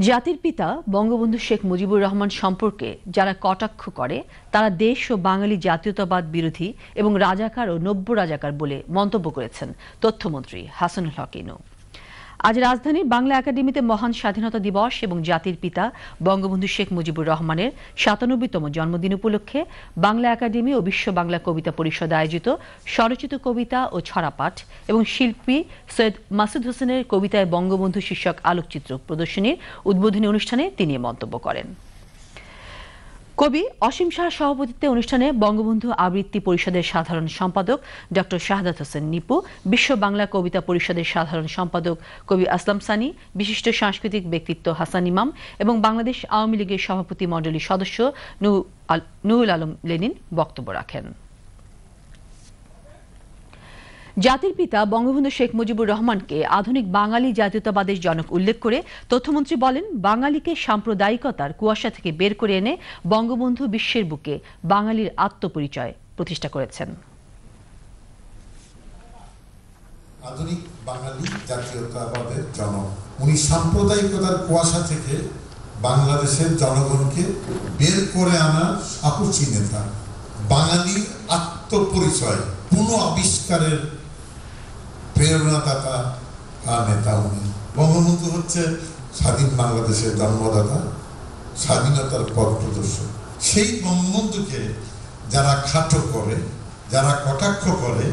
জাতির পিতা বঙ্গবন্ধু শেখ মুজিবুর রহমান সম্পর্কে যারা কটাক্ষ করে তারা দেশ ও বাঙালি জাতীয়তাবাদ বিরোধী এবং রাজাকার ও নব্য রাজাকার বলে মন্তব্য করেছেন তথ্যমন্ত্রী হাসানুল হক ইনু। আজ রাজধানীর বাংলা একাডেমিতে মহান স্বাধীনতা দিবস এবং জাতির পিতা বঙ্গবন্ধু শেখ মুজিবুর রহমানের ৯৭তম জন্মদিন উপলক্ষে বাংলা একাডেমি ও বিশ্ব বাংলা কবিতা পরিষদ আয়োজিত স্বরচিত কবিতা ও ছড়াপাঠ এবং শিল্পী সৈয়দ মাসুদ হোসেনের কবিতায় বঙ্গবন্ধু শীর্ষক আলোকচিত্র প্রদর্শনীর উদ্বোধনী অনুষ্ঠানে তিনি মন্তব্য করেন। কবি অসীম শাহর সভাপতিত্বে অনুষ্ঠানে বঙ্গবন্ধু আবৃত্তি পরিষদের সাধারণ সম্পাদক ডক্টর শাহাদাত হোসেন নিপু, বিশ্ব বাংলা কবিতা পরিষদের সাধারণ সম্পাদক কবি আসলাম সানি, বিশিষ্ট সাংস্কৃতিক ব্যক্তিত্ব হাসান ইমাম এবং বাংলাদেশ আওয়ামী লীগের সভাপতি মণ্ডলীর সদস্য নুহুল আলম লেনিন বক্তব্য রাখেন। জাতির পিতা বঙ্গবন্ধু শেখ মুজিবুর রহমানকে আধুনিক বাঙালি জাতীয়তাবাদের জনক উল্লেখ করে তথ্যমন্ত্রী বলেন, বাঙালিকে সাম্প্রদায়িকতার কুয়াশা থেকে বের করে এনে বঙ্গবন্ধু বিশ্বের বুকে বাঙালির আত্মপরিচয় প্রতিষ্ঠা করেছেন। আধুনিক বাঙালি জাতীয়তাবাদের জনক উনি সাম্প্রদায়িকতার কুয়াশা থেকে বাংলাদেশের জনগণকে বের করে আনার সাহসী নেতা, বাঙালি আত্মপরিচয় পুনঃ আবিষ্কারের প্রেরণাদাতা নেতা উনি। বঙ্গবন্ধু হচ্ছে স্বাধীন বাংলাদেশের জন্মদাতা, স্বাধীনতার পথ প্রদর্শক। সেই বঙ্গবন্ধুকে যারা খাটো করে, যারা কটাক্ষ করে,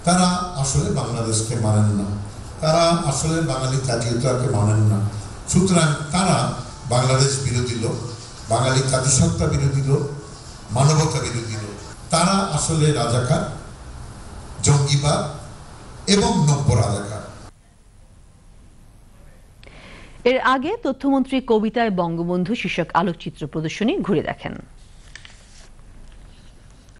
তারা আসলে বাংলাদেশকে মানেন না, তারা আসলে বাঙালি জাতীয়তাকে মানেন না। সুতরাং তারা বাংলাদেশ বিরোধী লোক, বাঙালি জাতিসত্তা বিরোধী লোক, মানবতা বিরোধী লোক। তারা আসলে রাজাকার, জঙ্গিবাদ এবং নব্য রাজাকার। এর আগে তথ্যমন্ত্রী কবিতায় বঙ্গবন্ধু শীর্ষক আলোকচিত্র প্রদর্শনী ঘুরে দেখেন।